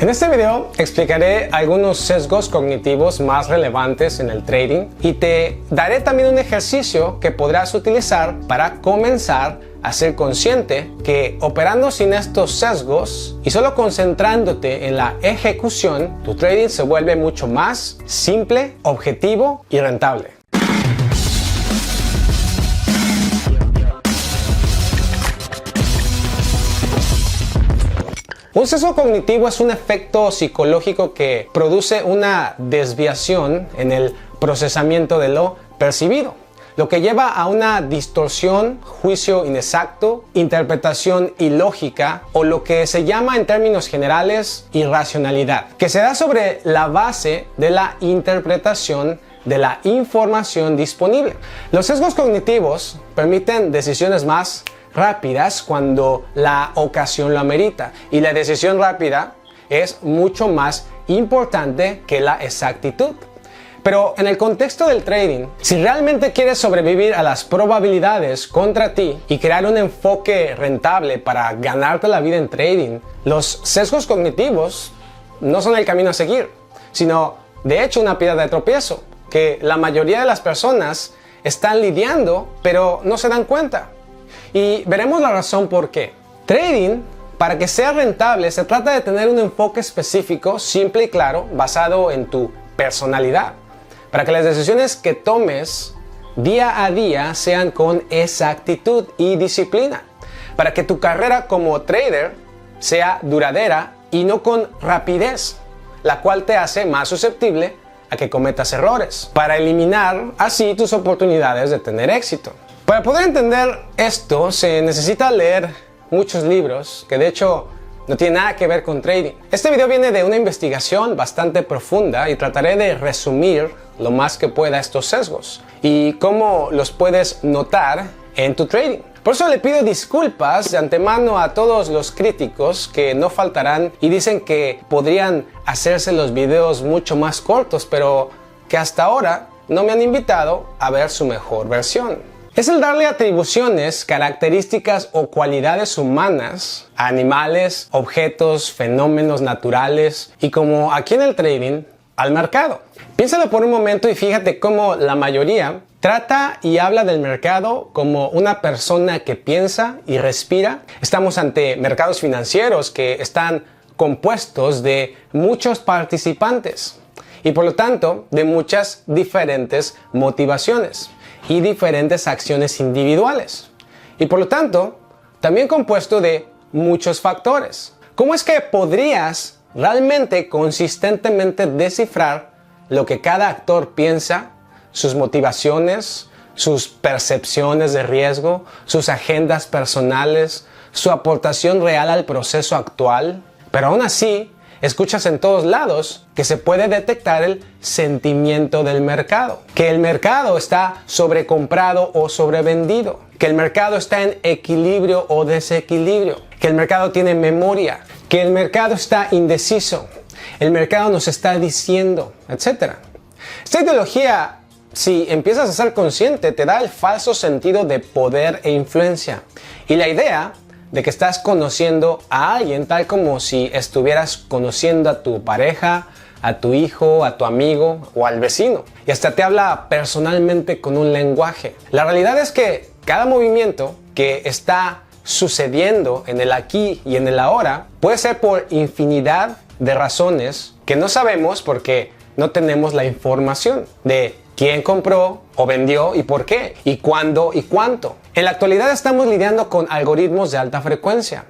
En este video explicaré algunos sesgos cognitivos más relevantes en el trading y te daré también un ejercicio que podrás utilizar para comenzar a ser consciente que operando sin estos sesgos y solo concentrándote en la ejecución, tu trading se vuelve mucho más simple, objetivo y rentable. Un sesgo cognitivo es un efecto psicológico que produce una desviación en el procesamiento de lo percibido, lo que lleva a una distorsión, juicio inexacto, interpretación ilógica o lo que se llama en términos generales irracionalidad, que se da sobre la base de la interpretación de la información disponible. Los sesgos cognitivos permiten decisiones más rápidas cuando la ocasión lo amerita, y la decisión rápida es mucho más importante que la exactitud. Pero en el contexto del trading, si realmente quieres sobrevivir a las probabilidades contra ti y crear un enfoque rentable para ganarte la vida en trading, los sesgos cognitivos no son el camino a seguir, sino de hecho una piedra de tropiezo que la mayoría de las personas están lidiando pero no se dan cuenta. Y veremos la razón por qué. Trading, para que sea rentable, se trata de tener un enfoque específico, simple y claro, basado en tu personalidad, para que las decisiones que tomes día a día sean con exactitud y disciplina, para que tu carrera como trader sea duradera y no con rapidez, la cual te hace más susceptible a que cometas errores, para eliminar así tus oportunidades de tener éxito. Para poder entender esto se necesita leer muchos libros que de hecho no tienen nada que ver con trading. Este video viene de una investigación bastante profunda y trataré de resumir lo más que pueda estos sesgos y cómo los puedes notar en tu trading. Por eso le pido disculpas de antemano a todos los críticos que no faltarán y dicen que podrían hacerse los videos mucho más cortos, pero que hasta ahora no me han invitado a ver su mejor versión. Es el darle atribuciones, características o cualidades humanas a animales, objetos, fenómenos naturales y, como aquí en el trading, al mercado. Piénsalo por un momento y fíjate cómo la mayoría trata y habla del mercado como una persona que piensa y respira. Estamos ante mercados financieros que están compuestos de muchos participantes y por lo tanto de muchas diferentes motivaciones y diferentes acciones individuales, y por lo tanto también compuesto de muchos factores. ¿Cómo es que podrías realmente consistentemente descifrar lo que cada actor piensa, sus motivaciones, sus percepciones de riesgo, sus agendas personales, su aportación real al proceso actual? Pero aún así escuchas en todos lados que se puede detectar el sentimiento del mercado, que el mercado está sobrecomprado o sobrevendido, que el mercado está en equilibrio o desequilibrio, que el mercado tiene memoria, que el mercado está indeciso, el mercado nos está diciendo, etc. Esta ideología, si empiezas a ser consciente, te da el falso sentido de poder e influencia y la idea de que estás conociendo a alguien tal como si estuvieras conociendo a tu pareja, a tu hijo, a tu amigo o al vecino. Y hasta te habla personalmente con un lenguaje. La realidad es que cada movimiento que está sucediendo en el aquí y en el ahora puede ser por infinidad de razones que no sabemos porque no tenemos la información de quién compró o vendió y por qué, y cuándo y cuánto. En la actualidad estamos lidiando con algoritmos de alta frecuencia.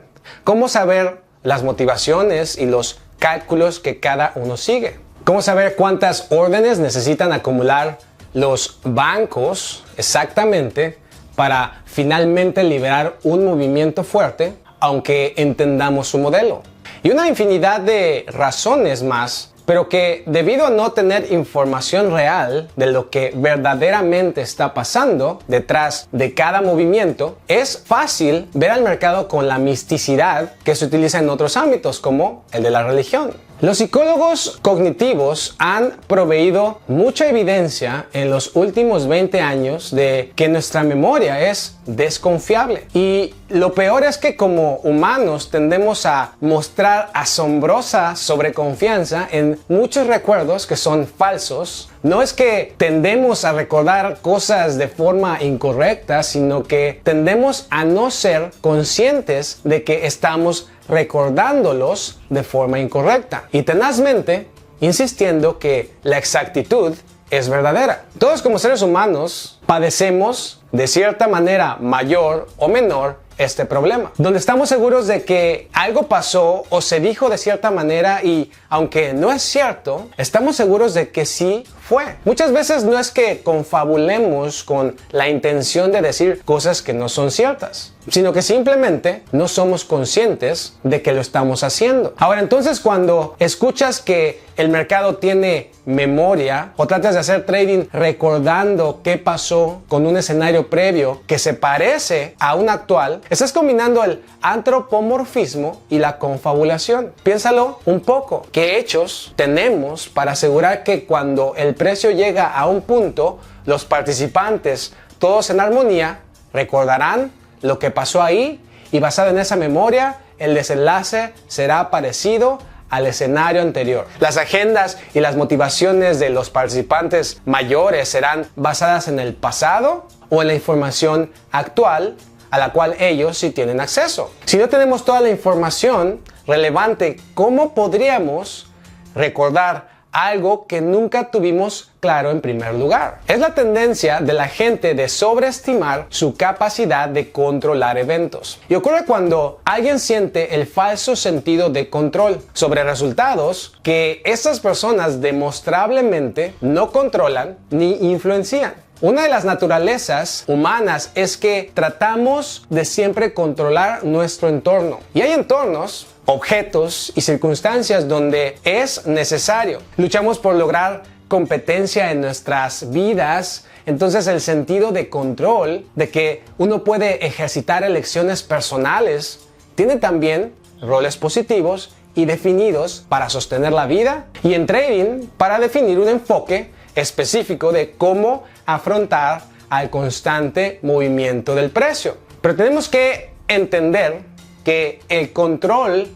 ¿Cómo saber las motivaciones y los cálculos que cada uno sigue? ¿Cómo saber cuántas órdenes necesitan acumular los bancos exactamente para finalmente liberar un movimiento fuerte, aunque entendamos su modelo? Y una infinidad de razones más pero que debido a no tener información real de lo que verdaderamente está pasando detrás de cada movimiento, es fácil ver al mercado con la misticidad que se utiliza en otros ámbitos, como el de la religión. Los psicólogos cognitivos han proveído mucha evidencia en los últimos 20 años de que nuestra memoria es desconfiable. Y lo peor es que como humanos tendemos a mostrar asombrosa sobreconfianza en muchos recuerdos que son falsos. No es que tendemos a recordar cosas de forma incorrecta, sino que tendemos a no ser conscientes de que estamos recordándolos de forma incorrecta y tenazmente insistiendo que la exactitud es verdadera. Todos como seres humanos padecemos de cierta manera mayor o menor este problema, donde estamos seguros de que algo pasó o se dijo de cierta manera y aunque no es cierto, estamos seguros de que sí fue. Muchas veces no es que confabulemos con la intención de decir cosas que no son ciertas, sino que simplemente no somos conscientes de que lo estamos haciendo. Ahora, entonces, cuando escuchas que el mercado tiene memoria o tratas de hacer trading recordando qué pasó con un escenario previo que se parece a un actual, estás combinando el antropomorfismo y la confabulación. Piénsalo un poco. ¿Qué hechos tenemos para asegurar que cuando el precio llega a un punto, los participantes, todos en armonía, recordarán lo que pasó ahí y basado en esa memoria, el desenlace será parecido al escenario anterior? Las agendas y las motivaciones de los participantes mayores serán basadas en el pasado o en la información actual a la cual ellos sí tienen acceso. Si no tenemos toda la información relevante, ¿cómo podríamos recordar algo que nunca tuvimos claro en primer lugar? Es la tendencia de la gente de sobreestimar su capacidad de controlar eventos. Y ocurre cuando alguien siente el falso sentido de control sobre resultados que estas personas demostrablemente no controlan ni influencian. Una de las naturalezas humanas es que tratamos de siempre controlar nuestro entorno. Y hay entornos, objetos y circunstancias donde es necesario. Luchamos por lograr competencia en nuestras vidas. Entonces el sentido de control, de que uno puede ejercitar elecciones personales, tiene también roles positivos y definidos para sostener la vida, y en trading para definir un enfoque específico de cómo afrontar al constante movimiento del precio. Pero tenemos que entender que el control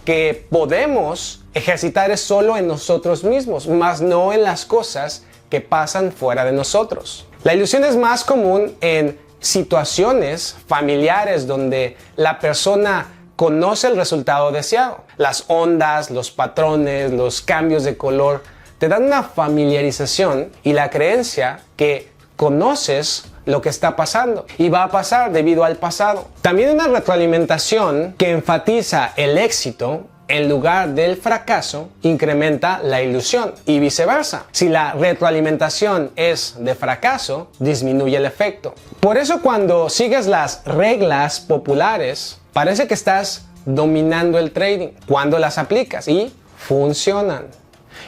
que podemos ejercitar es solo en nosotros mismos, más no en las cosas que pasan fuera de nosotros. La ilusión es más común en situaciones familiares donde la persona conoce el resultado deseado. Las ondas, los patrones, los cambios de color te dan una familiarización y la creencia que conoces lo que está pasando y va a pasar debido al pasado. También una retroalimentación que enfatiza el éxito en lugar del fracaso incrementa la ilusión y viceversa. Si la retroalimentación es de fracaso, disminuye el efecto. Por eso cuando sigues las reglas populares, parece que estás dominando el trading cuando las aplicas y funcionan.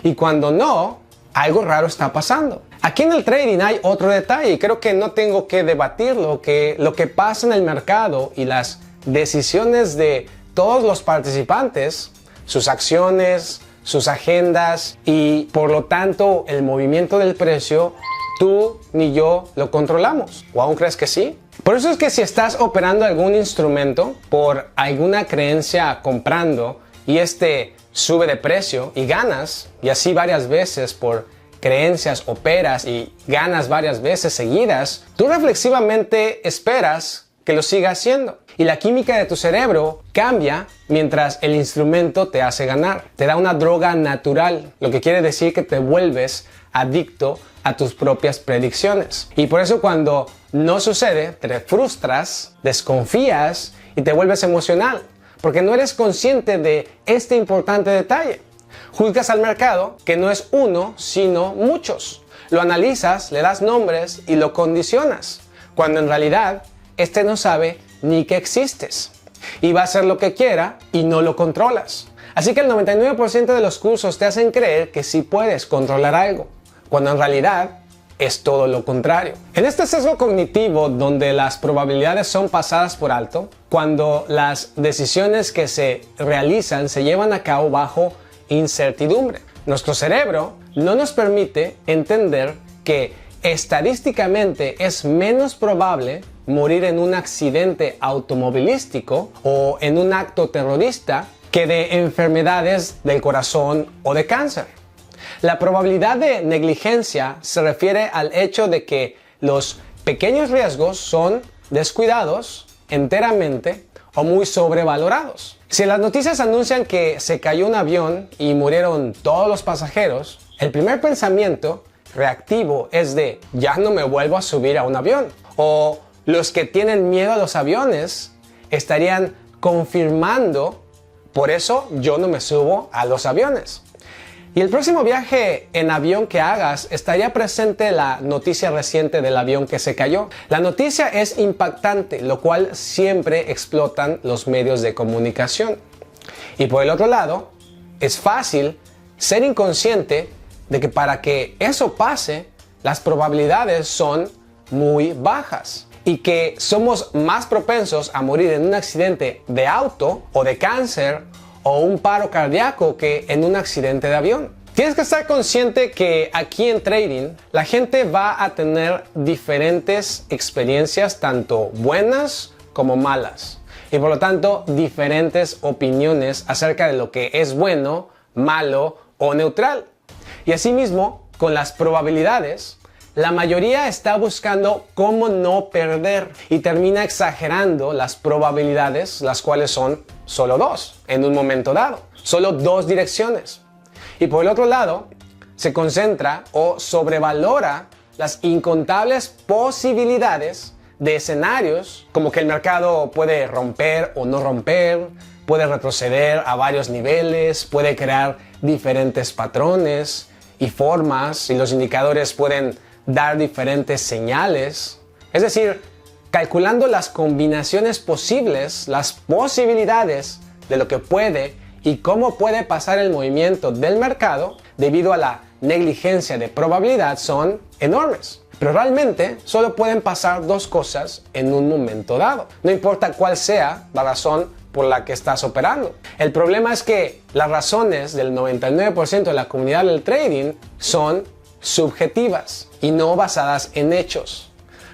Y cuando no, algo raro está pasando. Aquí en el trading hay otro detalle y creo que no tengo que debatirlo, que lo que pasa en el mercado y las decisiones de todos los participantes, sus acciones, sus agendas y por lo tanto el movimiento del precio, tú ni yo lo controlamos. ¿O aún crees que sí? Por eso es que si estás operando algún instrumento por alguna creencia comprando y este sube de precio y ganas, y así varias veces por creencias operas y ganas varias veces seguidas, tú reflexivamente esperas que lo siga haciendo. Y la química de tu cerebro cambia mientras el instrumento te hace ganar. Te da una droga natural, lo que quiere decir que te vuelves adicto a tus propias predicciones. Y por eso cuando no sucede, te frustras, desconfías y te vuelves emocional, porque no eres consciente de este importante detalle. Juzgas al mercado que no es uno, sino muchos. Lo analizas, le das nombres y lo condicionas, cuando en realidad este no sabe ni que existes. Y va a hacer lo que quiera y no lo controlas. Así que el 99% de los cursos te hacen creer que sí puedes controlar algo, cuando en realidad es todo lo contrario. En este sesgo cognitivo donde las probabilidades son pasadas por alto, cuando las decisiones que se realizan se llevan a cabo bajo incertidumbre, nuestro cerebro no nos permite entender que estadísticamente es menos probable morir en un accidente automovilístico o en un acto terrorista que de enfermedades del corazón o de cáncer. La probabilidad de negligencia se refiere al hecho de que los pequeños riesgos son descuidados enteramente o muy sobrevalorados. Si las noticias anuncian que se cayó un avión y murieron todos los pasajeros, el primer pensamiento reactivo es de ya no me vuelvo a subir a un avión. O los que tienen miedo a los aviones estarían confirmando, por eso yo no me subo a los aviones. Y el próximo viaje en avión que hagas estaría presente la noticia reciente del avión que se cayó. La noticia es impactante, lo cual siempre explotan los medios de comunicación. Y por el otro lado, es fácil ser inconsciente de que para que eso pase, las probabilidades son muy bajas y que somos más propensos a morir en un accidente de auto o de cáncer o un paro cardíaco que en un accidente de avión. Tienes que estar consciente que aquí en trading la gente va a tener diferentes experiencias, tanto buenas como malas, y por lo tanto diferentes opiniones acerca de lo que es bueno, malo o neutral. Y asimismo, con las probabilidades, la mayoría está buscando cómo no perder y termina exagerando las probabilidades, las cuales son solo dos en un momento dado, solo dos direcciones. Y por el otro lado, se concentra o sobrevalora las incontables posibilidades de escenarios, como que el mercado puede romper o no romper, puede retroceder a varios niveles, puede crear diferentes patrones y formas, y los indicadores pueden dar diferentes señales. Es decir, calculando las combinaciones posibles, las posibilidades de lo que puede y cómo puede pasar el movimiento del mercado debido a la negligencia de probabilidad son enormes. Pero realmente solo pueden pasar dos cosas en un momento dado, no importa cuál sea la razón por la que estás operando. El problema es que las razones del 99% de la comunidad del trading son subjetivas y no basadas en hechos.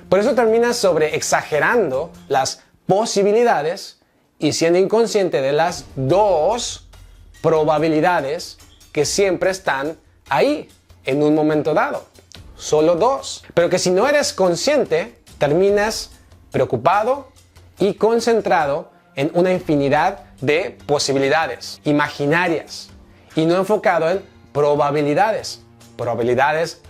Por eso terminas sobre exagerando las posibilidades y siendo inconsciente de las dos probabilidades que siempre están ahí en un momento dado. Solo dos. Pero que si no eres consciente, terminas preocupado y concentrado en una infinidad de posibilidades imaginarias y no enfocado en probabilidades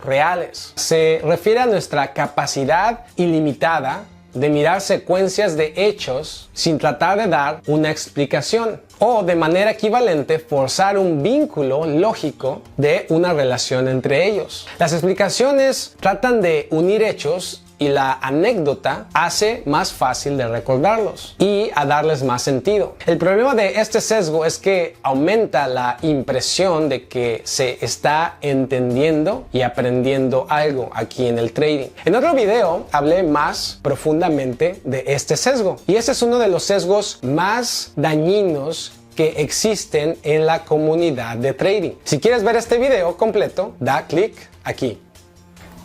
reales. Se refiere a nuestra capacidad ilimitada de mirar secuencias de hechos sin tratar de dar una explicación o de manera equivalente forzar un vínculo lógico de una relación entre ellos. Las explicaciones tratan de unir hechos y la anécdota hace más fácil de recordarlos y a darles más sentido. El problema de este sesgo es que aumenta la impresión de que se está entendiendo y aprendiendo algo aquí en el trading. En otro video hablé más profundamente de este sesgo y ese es uno de los sesgos más dañinos que existen en la comunidad de trading. Si quieres ver este video completo, da clic aquí.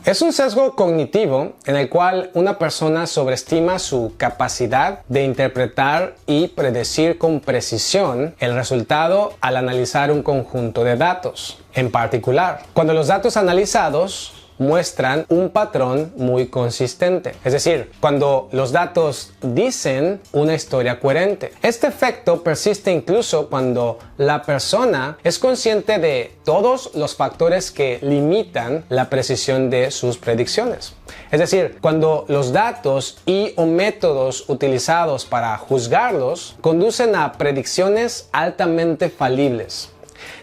Es un sesgo cognitivo en el cual una persona sobreestima su capacidad de interpretar y predecir con precisión el resultado al analizar un conjunto de datos. En particular, cuando los datos analizados muestran un patrón muy consistente. Es decir, cuando los datos dicen una historia coherente. Este efecto persiste incluso cuando la persona es consciente de todos los factores que limitan la precisión de sus predicciones. Es decir, cuando los datos y o métodos utilizados para juzgarlos conducen a predicciones altamente falibles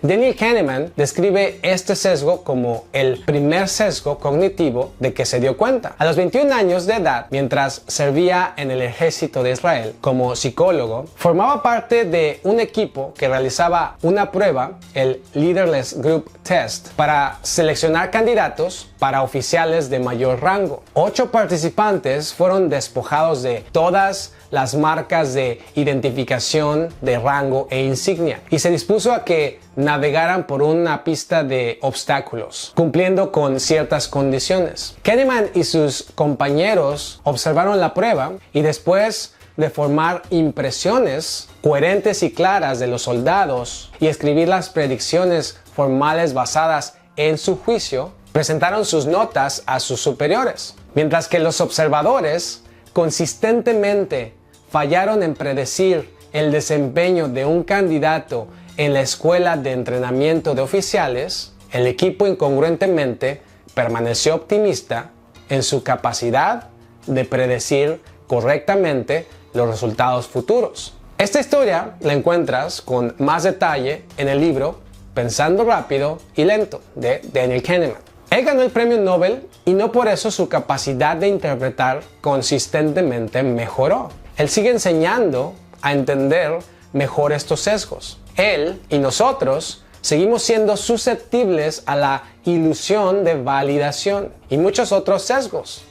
Daniel Kahneman describe este sesgo como el primer sesgo cognitivo de que se dio cuenta. A los 21 años de edad, mientras servía en el ejército de Israel como psicólogo, formaba parte de un equipo que realizaba una prueba, el Leaderless Group Test, para seleccionar candidatos para oficiales de mayor rango. 8 participantes fueron despojados de todas las marcas de identificación de rango e insignia y se dispuso a que navegaran por una pista de obstáculos, cumpliendo con ciertas condiciones. Kahneman y sus compañeros observaron la prueba y después de formar impresiones coherentes y claras de los soldados y escribir las predicciones formales basadas en su juicio, presentaron sus notas a sus superiores, mientras que los observadores consistentemente fallaron en predecir el desempeño de un candidato en la escuela de entrenamiento de oficiales. El equipo incongruentemente permaneció optimista en su capacidad de predecir correctamente los resultados futuros. Esta historia la encuentras con más detalle en el libro Pensando rápido y lento de Daniel Kahneman. Él ganó el premio Nobel y no por eso su capacidad de interpretar consistentemente mejoró. Él sigue enseñando a entender mejor estos sesgos. Él y nosotros seguimos siendo susceptibles a la ilusión de validación y muchos otros sesgos.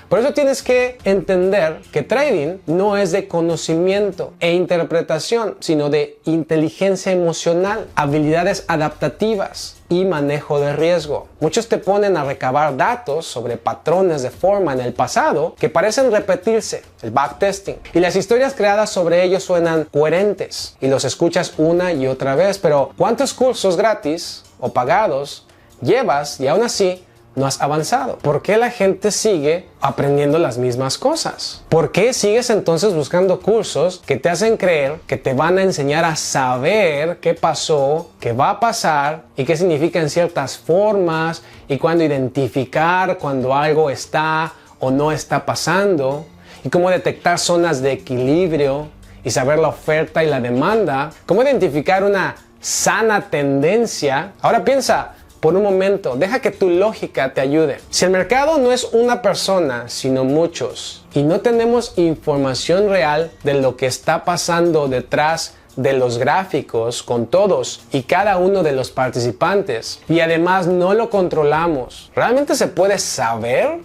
Por eso tienes que entender que trading no es de conocimiento e interpretación, sino de inteligencia emocional, habilidades adaptativas y manejo de riesgo. Muchos te ponen a recabar datos sobre patrones de forma en el pasado que parecen repetirse, el backtesting, y las historias creadas sobre ellos suenan coherentes y los escuchas una y otra vez, pero ¿cuántos cursos gratis o pagados llevas y aún así no has avanzado? ¿Por qué la gente sigue aprendiendo las mismas cosas? ¿Por qué sigues entonces buscando cursos que te hacen creer que te van a enseñar a saber qué pasó, qué va a pasar y qué significan ciertas formas y cuándo identificar cuando algo está o no está pasando y cómo detectar zonas de equilibrio y saber la oferta y la demanda, cómo identificar una sana tendencia? Ahora piensa por un momento, deja que tu lógica te ayude. Si el mercado no es una persona, sino muchos, y no tenemos información real de lo que está pasando detrás de los gráficos con todos y cada uno de los participantes, y además no lo controlamos, ¿realmente se puede saber?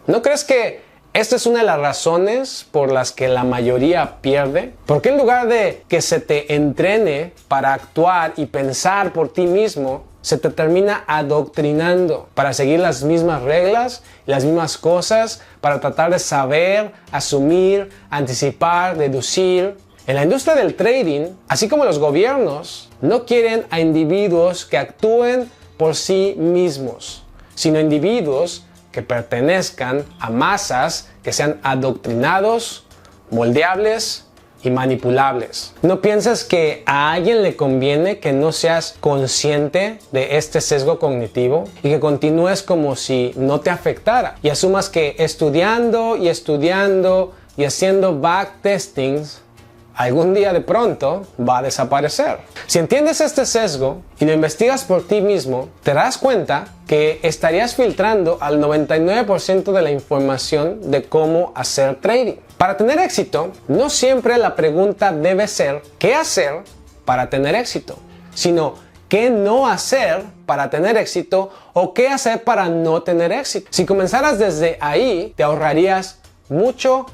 ¿No crees que esta es una de las razones por las que la mayoría pierde? Porque en lugar de que se te entrene para actuar y pensar por ti mismo, se te termina adoctrinando para seguir las mismas reglas, las mismas cosas, para tratar de saber, asumir, anticipar, deducir. En la industria del trading, así como los gobiernos, no quieren a individuos que actúen por sí mismos, sino individuos que pertenezcan a masas que sean adoctrinados, moldeables y manipulables. No pienses que a alguien le conviene que no seas consciente de este sesgo cognitivo y que continúes como si no te afectara y asumas que estudiando y haciendo backtestings algún día de pronto va a desaparecer. Si entiendes este sesgo y lo investigas por ti mismo, te darás cuenta que estarías filtrando al 99% de la información de cómo hacer trading. Para tener éxito, no siempre la pregunta debe ser ¿qué hacer para tener éxito?, sino ¿qué no hacer para tener éxito o qué hacer para no tener éxito? Si comenzaras desde ahí, te ahorrarías mucho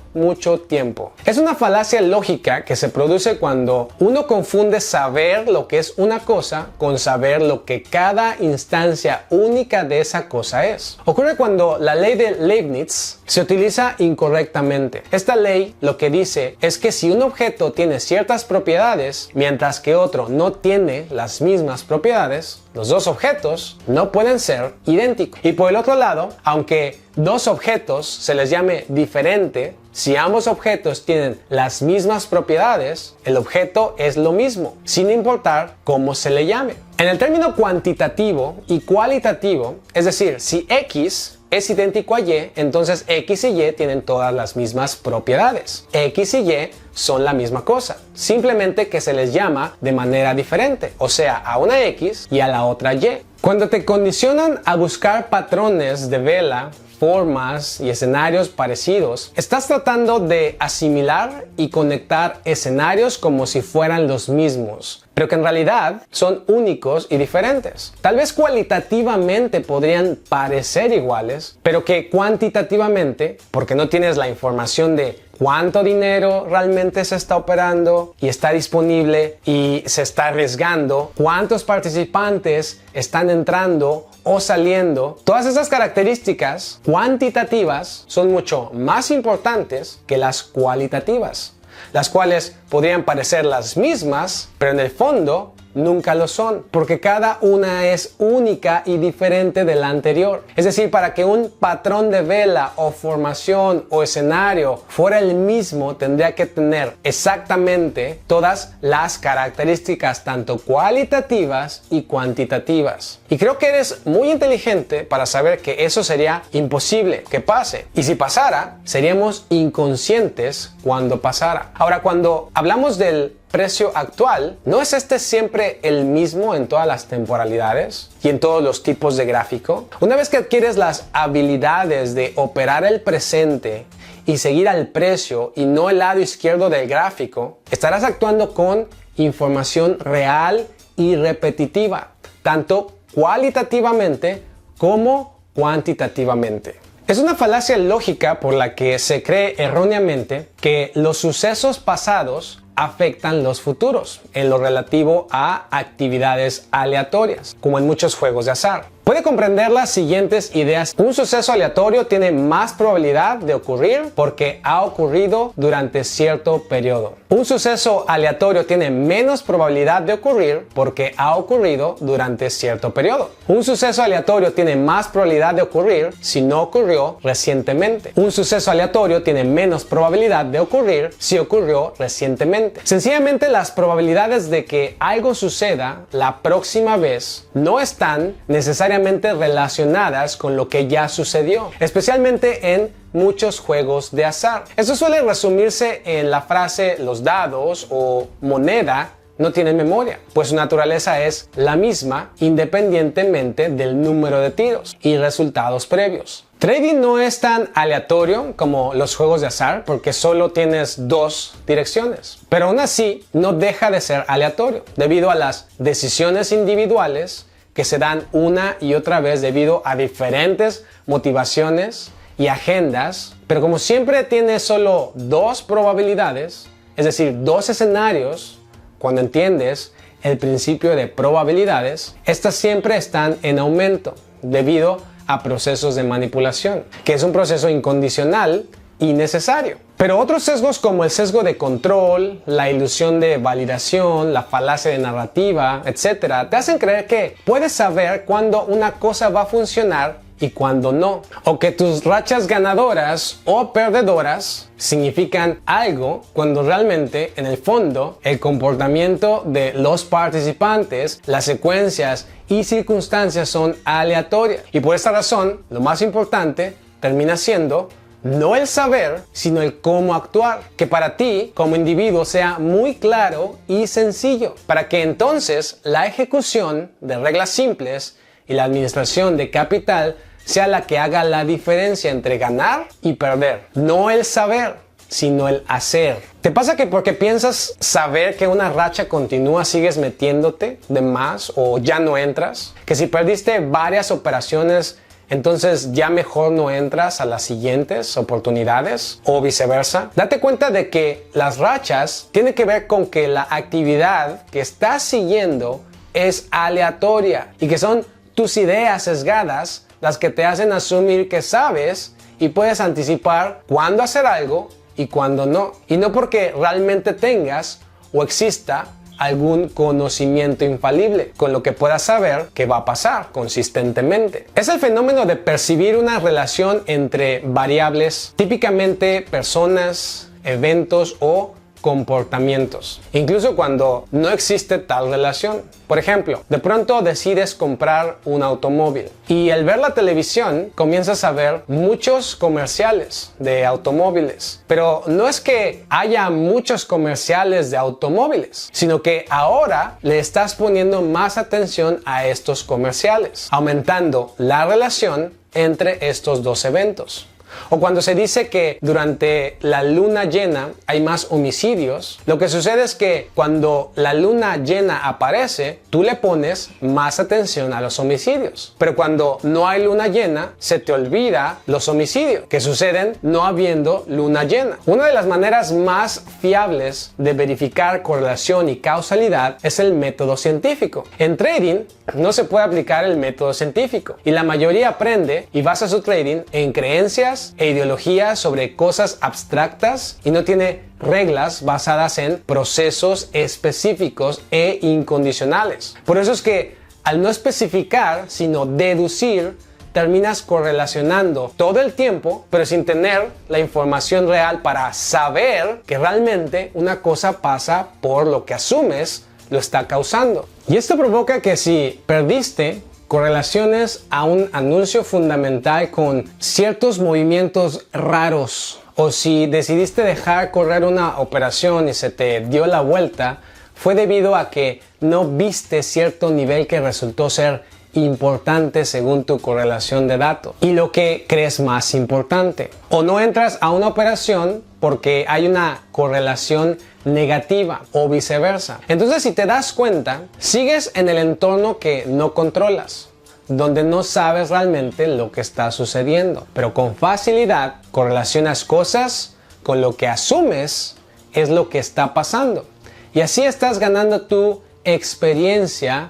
tiempo. Es una falacia lógica que se produce cuando uno confunde saber lo que es una cosa con saber lo que cada instancia única de esa cosa es. Ocurre cuando la ley de Leibniz se utiliza incorrectamente. Esta ley lo que dice es que si un objeto tiene ciertas propiedades, mientras que otro no tiene las mismas propiedades, los dos objetos no pueden ser idénticos. Y por el otro lado, aunque dos objetos se les llame diferente, si ambos objetos tienen las mismas propiedades, el objeto es lo mismo, sin importar cómo se le llame. En el término cuantitativo y cualitativo, es decir, si X es idéntico a Y, entonces X y Y tienen todas las mismas propiedades. X y Y son la misma cosa, simplemente que se les llama de manera diferente, o sea, a una X y a la otra Y. Cuando te condicionan a buscar patrones de vela, formas y escenarios parecidos, estás tratando de asimilar y conectar escenarios como si fueran los mismos, pero que en realidad son únicos y diferentes. Tal vez cualitativamente podrían parecer iguales, pero que cuantitativamente, porque no tienes la información de cuánto dinero realmente se está operando y está disponible y se está arriesgando, cuántos participantes están entrando o saliendo, todas esas características cuantitativas son mucho más importantes que las cualitativas, las cuales podrían parecer las mismas, pero en el fondo nunca lo son, porque cada una es única y diferente de la anterior. Es decir, para que un patrón de vela o formación o escenario fuera el mismo, tendría que tener exactamente todas las características, tanto cualitativas y cuantitativas. Y creo que eres muy inteligente para saber que eso sería imposible que pase. Y si pasara, seríamos inconscientes cuando pasara. Ahora, cuando hablamos del precio actual, ¿no es este siempre el mismo en todas las temporalidades y en todos los tipos de gráfico? Una vez que adquieres las habilidades de operar el presente y seguir al precio y no el lado izquierdo del gráfico, estarás actuando con información real y repetitiva, tanto cualitativamente como cuantitativamente. Es una falacia lógica por la que se cree erróneamente que los sucesos pasados afectan los futuros en lo relativo a actividades aleatorias, como en muchos juegos de azar. Puede comprender las siguientes ideas. Un suceso aleatorio tiene más probabilidad de ocurrir porque ha ocurrido durante cierto periodo. Un suceso aleatorio tiene menos probabilidad de ocurrir porque ha ocurrido durante cierto periodo. Un suceso aleatorio tiene más probabilidad de ocurrir si no ocurrió recientemente. Un suceso aleatorio tiene menos probabilidad de ocurrir si ocurrió recientemente. Sencillamente, las probabilidades de que algo suceda la próxima vez no están necesariamente relacionadas con lo que ya sucedió, especialmente en muchos juegos de azar. Esto suele resumirse en la frase los dados o moneda no tienen memoria, pues su naturaleza es la misma independientemente del número de tiros y resultados previos. Trading no es tan aleatorio como los juegos de azar porque solo tienes dos direcciones, pero aún así no deja de ser aleatorio debido a las decisiones individuales que se dan una y otra vez debido a diferentes motivaciones y agendas, pero como siempre tiene solo dos probabilidades, es decir, dos escenarios, cuando entiendes el principio de probabilidades, estas siempre están en aumento debido a procesos de manipulación, que es un proceso incondicional y necesario. Pero otros sesgos como el sesgo de control, la ilusión de validación, la falacia de narrativa, etc., te hacen creer que puedes saber cuándo una cosa va a funcionar y cuándo no, o que tus rachas ganadoras o perdedoras significan algo cuando realmente en el fondo el comportamiento de los participantes, las secuencias y circunstancias son aleatorias. Y por esta razón, lo más importante termina siendo no el saber, sino el cómo actuar, que para ti como individuo sea muy claro y sencillo, para que entonces la ejecución de reglas simples y la administración de capital sea la que haga la diferencia entre ganar y perder. No el saber, sino el hacer. ¿Te pasa que porque piensas saber que una racha continúa sigues metiéndote de más o ya no entras? Que si perdiste varias operaciones, entonces ya mejor no entras a las siguientes oportunidades o viceversa. Date cuenta de que las rachas tienen que ver con que la actividad que estás siguiendo es aleatoria y que son tus ideas sesgadas las que te hacen asumir que sabes y puedes anticipar cuándo hacer algo y cuándo no. Y no porque realmente tengas o exista algún conocimiento infalible con lo que puedas saber que va a pasar consistentemente. Es el fenómeno de percibir una relación entre variables, típicamente personas, eventos o comportamientos, incluso cuando no existe tal relación. Por ejemplo, de pronto decides comprar un automóvil y al ver la televisión comienzas a ver muchos comerciales de automóviles, pero no es que haya muchos comerciales de automóviles, sino que ahora le estás poniendo más atención a estos comerciales, aumentando la relación entre estos dos eventos. O cuando se dice que durante la luna llena hay más homicidios, lo que sucede es que cuando la luna llena aparece, tú le pones más atención a los homicidios. Pero cuando no hay luna llena, se te olvida los homicidios que suceden no habiendo luna llena. Una de las maneras más fiables de verificar correlación y causalidad es el método científico. En trading no se puede aplicar el método científico y la mayoría aprende y basa su trading en creencias e ideologías sobre cosas abstractas y no tiene reglas basadas en procesos específicos e incondicionales. Por eso es que al no especificar, sino deducir, terminas correlacionando todo el tiempo, pero sin tener la información real para saber que realmente una cosa pasa por lo que asumes lo está causando. Y esto provoca que si perdiste correlaciones a un anuncio fundamental con ciertos movimientos raros, o si decidiste dejar correr una operación y se te dio la vuelta, fue debido a que no viste cierto nivel que resultó ser importante según tu correlación de datos y lo que crees más importante. O no entras a una operación porque hay una correlación negativa o viceversa. Entonces, si te das cuenta, sigues en el entorno que no controlas, donde no sabes realmente lo que está sucediendo, pero con facilidad correlacionas cosas con lo que asumes es lo que está pasando. Y así estás ganando tu experiencia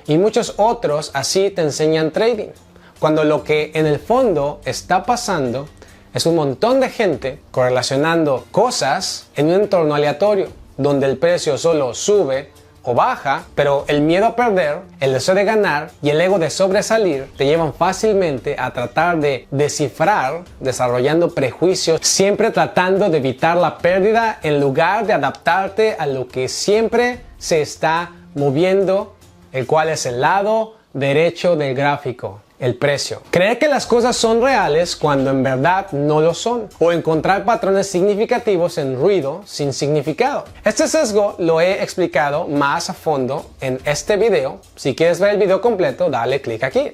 y muchos otros así te enseñan trading. Cuando lo que en el fondo está pasando es un montón de gente correlacionando cosas en un entorno aleatorio, donde el precio solo sube o baja, pero el miedo a perder, el deseo de ganar y el ego de sobresalir te llevan fácilmente a tratar de descifrar, desarrollando prejuicios, siempre tratando de evitar la pérdida en lugar de adaptarte a lo que siempre se está moviendo, el cual es el lado derecho del gráfico. El precio. Creer que las cosas son reales cuando en verdad no lo son. O encontrar patrones significativos en ruido sin significado. Este sesgo lo he explicado más a fondo en este video. Si quieres ver el video completo, dale clic aquí.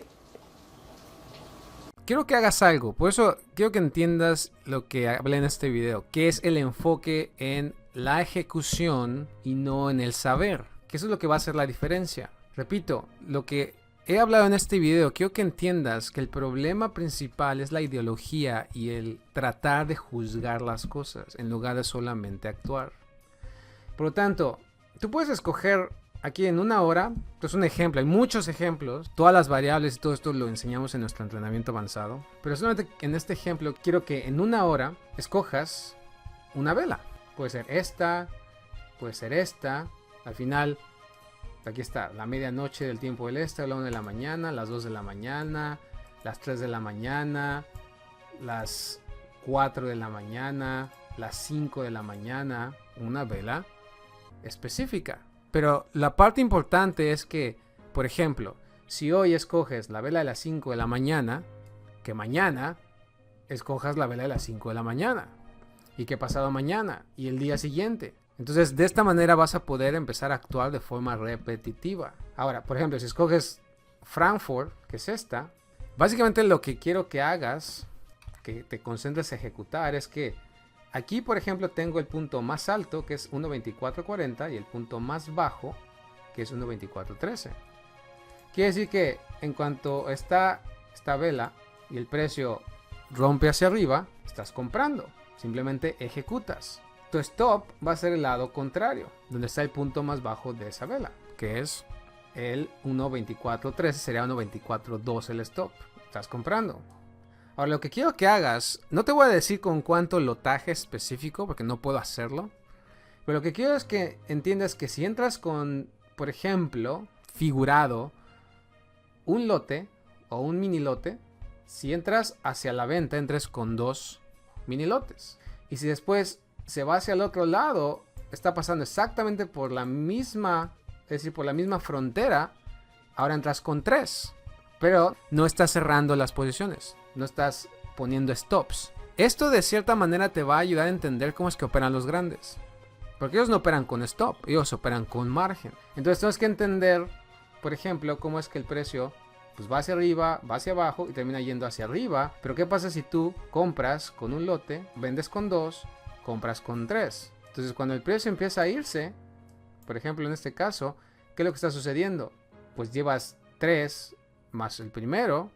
Quiero que hagas algo. Por eso quiero que entiendas lo que hablé en este video. Que es el enfoque en la ejecución y no en el saber. Que eso es lo que va a hacer la diferencia. Repito, lo que he hablado en este video, quiero que entiendas que el problema principal es la ideología y el tratar de juzgar las cosas en lugar de solamente actuar. Por lo tanto, tú puedes escoger aquí en una hora, esto es un ejemplo, hay muchos ejemplos, todas las variables y todo esto lo enseñamos en nuestro entrenamiento avanzado, pero solamente en este ejemplo quiero que en una hora escojas una vela. Puede ser esta, al final. Aquí está, la medianoche del tiempo del este, la 1 de la mañana, las 2 de la mañana, las 3 de la mañana, las 4 de la mañana, las 5 de la mañana, una vela específica. Pero la parte importante es que, por ejemplo, si hoy escoges la vela de las 5 de la mañana, que mañana escojas la vela de las 5 de la mañana, y que pasado mañana, y el día siguiente. Entonces, de esta manera vas a poder empezar a actuar de forma repetitiva. Ahora, por ejemplo, si escoges Frankfurt, que es esta, básicamente lo que quiero que hagas, que te concentres a ejecutar, es que aquí, por ejemplo, tengo el punto más alto, que es 1.2440, y el punto más bajo, que es 1.2413. Quiere decir que en cuanto está esta vela y el precio rompe hacia arriba, estás comprando. Simplemente ejecutas. Tu stop va a ser el lado contrario, donde está el punto más bajo de esa vela, que es el 1.2413, sería 1.2412 el stop. Estás comprando. Ahora, lo que quiero que hagas, no te voy a decir con cuánto lotaje específico, porque no puedo hacerlo, pero lo que quiero es que entiendas que si entras con, por ejemplo, figurado, un lote o un mini lote, si entras hacia la venta, entres con 2 mini lotes. Y si después se va hacia el otro lado, está pasando exactamente por la misma, es decir, por la misma frontera, ahora entras con 3. Pero no estás cerrando las posiciones, no estás poniendo stops. Esto de cierta manera te va a ayudar a entender cómo es que operan los grandes. Porque ellos no operan con stop, ellos operan con margen. Entonces tienes que entender, por ejemplo, cómo es que el precio pues va hacia arriba, va hacia abajo y termina yendo hacia arriba. Pero ¿qué pasa si tú compras con un lote, vendes con 2, compras con 3? Entonces cuando el precio empieza a irse, por ejemplo en este caso, ¿qué es lo que está sucediendo? Pues llevas 3 más el primero,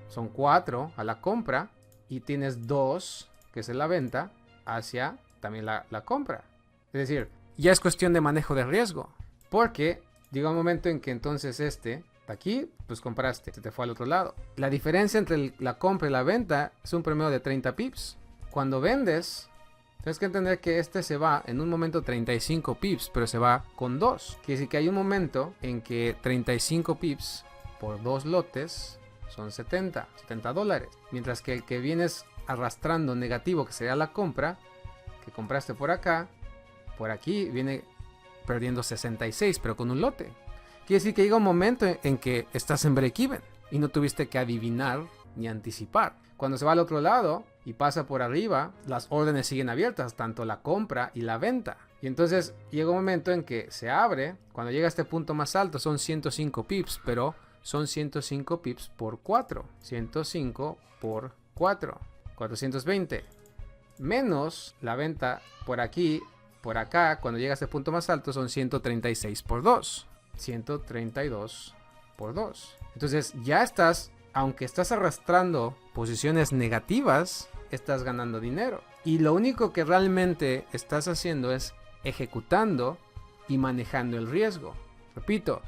son 4 a la compra, y tienes 2, que es en la venta, hacia también la compra. Es decir, ya es cuestión de manejo de riesgo, porque llega un momento en que entonces aquí, pues compraste, se te fue al otro lado. La diferencia entre la compra y la venta es un promedio de 30 pips. Cuando vendes, tienes que entender que se va en un momento 35 pips, pero se va con 2. Quiere decir que hay un momento en que 35 pips por 2 lotes son $70 dólares. Mientras que el que vienes arrastrando negativo, que sería la compra, que compraste por acá, por aquí viene perdiendo 66, pero con un lote. Quiere decir que llega un momento en que estás en break-even y no tuviste que adivinar ni anticipar. Cuando se va al otro lado y pasa por arriba, las órdenes siguen abiertas, tanto la compra y la venta. Y entonces llega un momento en que se abre. Cuando llega a este punto más alto son 105 pips, pero son 105 pips por 4. 105 por 4. 420. Menos la venta por aquí, por acá. Cuando llega a este punto más alto son 136 por 2. 132 por 2. Entonces ya estás, aunque estás arrastrando posiciones negativas, estás ganando dinero. Y lo único que realmente estás haciendo es ejecutando y manejando el riesgo. Repito,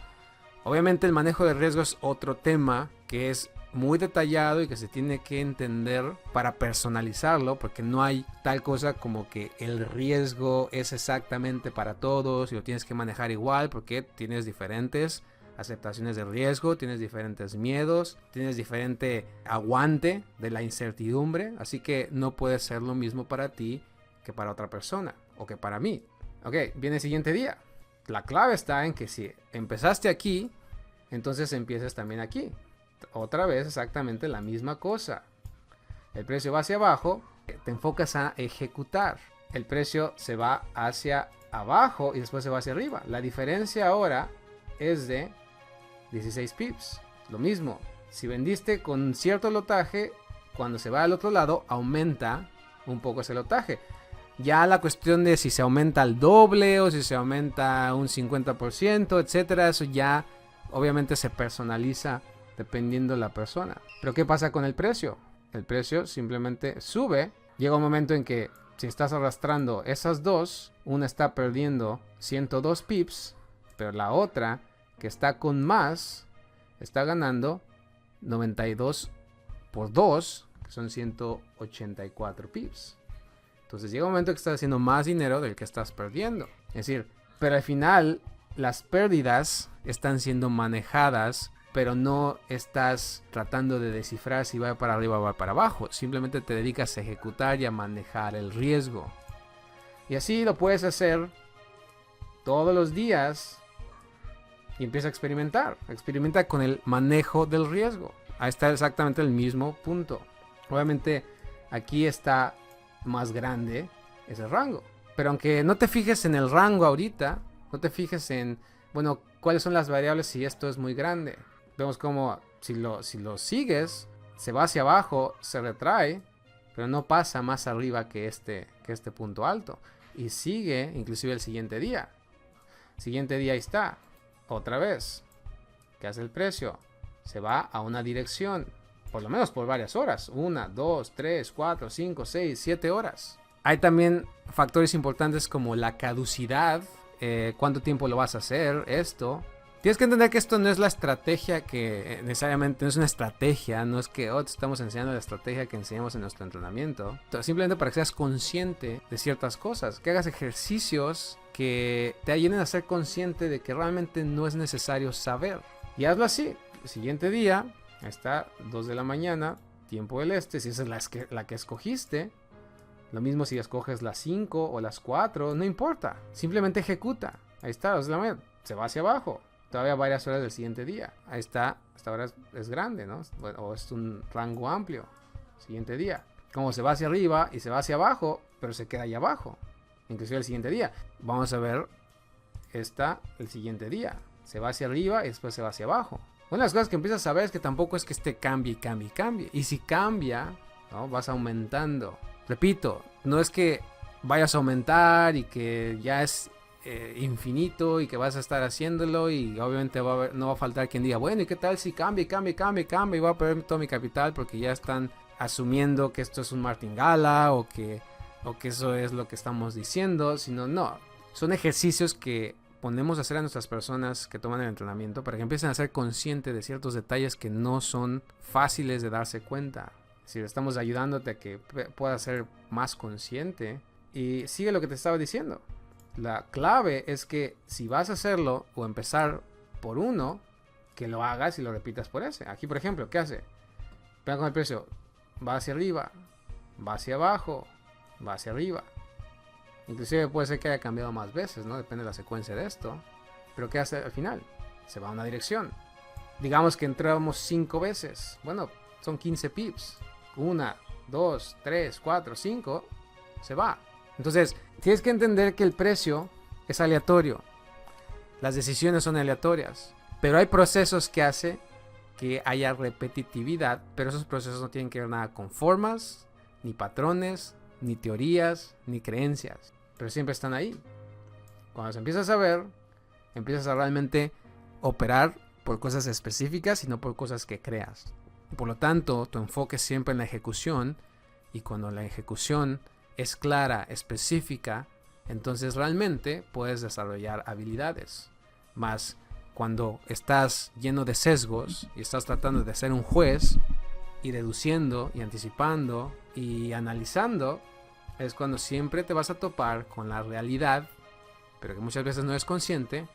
obviamente el manejo de riesgo es otro tema que es muy detallado y que se tiene que entender para personalizarlo, porque no hay tal cosa como que el riesgo es exactamente para todos y lo tienes que manejar igual, porque tienes diferentes aceptaciones de riesgo, tienes diferentes miedos, tienes diferente aguante de la incertidumbre, así que no puede ser lo mismo para ti que para otra persona o que para mí. Ok, viene el siguiente día. La clave está en que si empezaste aquí, entonces empieces también aquí. Otra vez exactamente la misma cosa. El precio va hacia abajo, te enfocas a ejecutar. El precio se va hacia abajo y después se va hacia arriba. La diferencia ahora es de 16 pips. Lo mismo, si vendiste con cierto lotaje, cuando se va al otro lado aumenta un poco ese lotaje. Ya la cuestión de si se aumenta al doble o si se aumenta un 50%, etcétera, eso ya obviamente se personaliza dependiendo de la persona. Pero ¿qué pasa con el precio? El precio simplemente sube. Llega un momento en que si estás arrastrando esas dos, una está perdiendo 102 pips, pero la otra, que está con más, está ganando 92 por 2, que son 184 pips. Entonces llega un momento que estás haciendo más dinero del que estás perdiendo. Es decir, pero al final las pérdidas están siendo manejadas, pero no estás tratando de descifrar si va para arriba o va para abajo. Simplemente te dedicas a ejecutar y a manejar el riesgo. Y así lo puedes hacer todos los días y empieza a experimentar. Experimenta con el manejo del riesgo. Ahí está exactamente el mismo punto. Obviamente aquí está más grande ese rango. Pero aunque no te fijes en el rango ahorita, no te fijes en, bueno, cuáles son las variables si esto es muy grande. Vemos como si lo sigues, se va hacia abajo, se retrae, pero no pasa más arriba que este punto alto. Y sigue inclusive el siguiente día. Siguiente día ahí está. Otra vez. ¿Qué hace el precio? Se va a una dirección. Por lo menos por varias horas. 1, 2, 3, 4, 5, 6, 7 horas. Hay también factores importantes como la caducidad. Cuánto tiempo lo vas a hacer. Esto. Tienes que entender que esto no es la estrategia que necesariamente no es una estrategia, no es que te estamos enseñando la estrategia que enseñamos en nuestro entrenamiento. Simplemente para que seas consciente de ciertas cosas, que hagas ejercicios que te ayuden a ser consciente de que realmente no es necesario saber. Y hazlo así. El siguiente día, está 2 de la mañana, tiempo del este, si esa es la que escogiste, Lo mismo si escoges las 5 o las 4, no importa. Simplemente ejecuta. Ahí está, se va hacia abajo. Todavía varias horas del siguiente día. Ahí está, hasta ahora es grande, ¿no? O es un rango amplio. Siguiente día. Como se va hacia arriba y se va hacia abajo, pero se queda ahí abajo. Inclusive el siguiente día. Vamos a ver el siguiente día. Se va hacia arriba y después se va hacia abajo. Una de las cosas que empiezas a ver es que tampoco es que cambie. Y si cambia, ¿no? Vas aumentando. Repito, no es que vayas a aumentar y que ya es infinito y que vas a estar haciéndolo y obviamente no va a faltar quien diga, bueno, ¿y qué tal si cambia y voy a perder todo mi capital porque ya están asumiendo que esto es un martingala o que eso es lo que estamos diciendo? Sino, no, son ejercicios que ponemos a hacer a nuestras personas que toman el entrenamiento para que empiecen a ser conscientes de ciertos detalles que no son fáciles de darse cuenta. Si estamos ayudándote a que puedas ser más consciente y sigue lo que te estaba diciendo. La clave es que si vas a hacerlo o empezar por uno, que lo hagas y lo repitas por ese. Aquí, por ejemplo, ¿qué hace? Pega con el precio, va hacia arriba, va hacia abajo, va hacia arriba. Inclusive puede ser que haya cambiado más veces, ¿no? Depende de la secuencia de esto. Pero ¿qué hace al final? Se va a una dirección. Digamos que entramos 5 veces. Bueno, son 15 pips. 1, 2, 3, 4, 5. Se va. Entonces, tienes que entender que el precio es aleatorio. Las decisiones son aleatorias. Pero hay procesos que hacen que haya repetitividad. Pero esos procesos no tienen que ver nada con formas, ni patrones, ni teorías, ni creencias. Pero siempre están ahí. Cuando se empiezas a ver, empiezas a realmente operar por cosas específicas y no por cosas que creas. Por lo tanto, tu enfoque es siempre en la ejecución. Y cuando la ejecución es clara, específica, entonces realmente puedes desarrollar habilidades. Más cuando estás lleno de sesgos y estás tratando de ser un juez y deduciendo y anticipando y analizando, es cuando siempre te vas a topar con la realidad, pero que muchas veces no es consciente,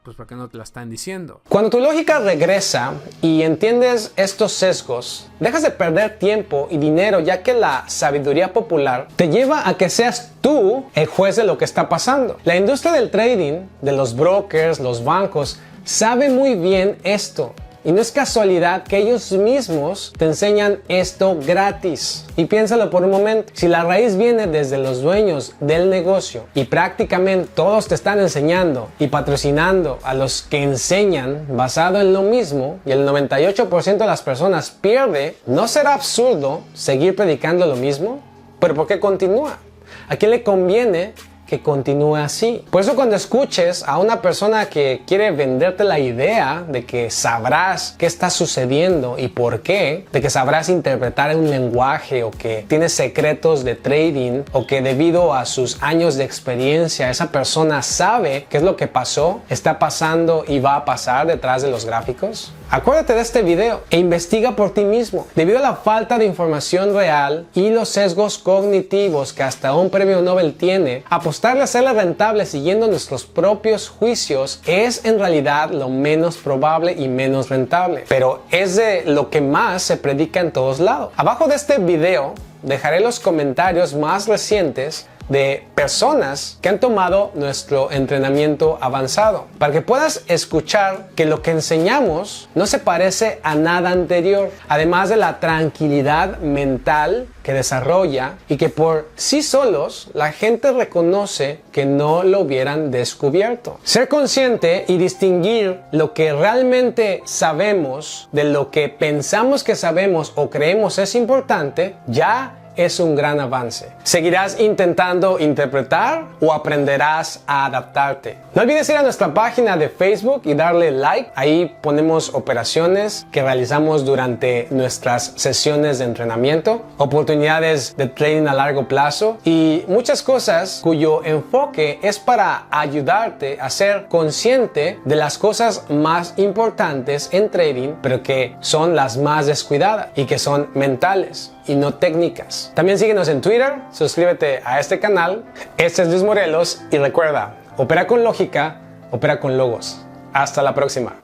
pues porque no te la están diciendo. Cuando tu lógica regresa y entiendes estos sesgos, dejas de perder tiempo y dinero, ya que la sabiduría popular te lleva a que seas tú el juez de lo que está pasando. La industria del trading, de los brokers, los bancos, sabe muy bien esto. Y no es casualidad que ellos mismos te enseñan esto gratis. Y piénsalo por un momento, si la raíz viene desde los dueños del negocio y prácticamente todos te están enseñando y patrocinando a los que enseñan basado en lo mismo y el 98% de las personas pierde, ¿no será absurdo seguir predicando lo mismo? ¿Pero por qué continúa? ¿A quién le conviene que continúe así? Por eso cuando escuches a una persona que quiere venderte la idea de que sabrás qué está sucediendo y por qué, de que sabrás interpretar un lenguaje o que tienes secretos de trading o que debido a sus años de experiencia esa persona sabe qué es lo que pasó, está pasando y va a pasar detrás de los gráficos, acuérdate de este video e investiga por ti mismo. Debido a la falta de información real y los sesgos cognitivos que hasta un premio Nobel tiene, apostarle a hacerla rentable siguiendo nuestros propios juicios es en realidad lo menos probable y menos rentable. Pero es de lo que más se predica en todos lados. Abajo de este video dejaré los comentarios más recientes de personas que han tomado nuestro entrenamiento avanzado para que puedas escuchar que lo que enseñamos no se parece a nada anterior, además de la tranquilidad mental que desarrolla y que por sí solos la gente reconoce que no lo hubieran descubierto. Ser consciente y distinguir lo que realmente sabemos de lo que pensamos que sabemos o creemos es importante, ya es un gran avance. ¿Seguirás intentando interpretar o aprenderás a adaptarte? No olvides ir a nuestra página de Facebook y darle like. Ahí ponemos operaciones que realizamos durante nuestras sesiones de entrenamiento, oportunidades de trading a largo plazo y muchas cosas cuyo enfoque es para ayudarte a ser consciente de las cosas más importantes en trading, pero que son las más descuidadas y que son mentales y no técnicas. También síguenos en Twitter, suscríbete a este canal. Este es Luis Morelos y recuerda, opera con lógica, opera con logos. Hasta la próxima.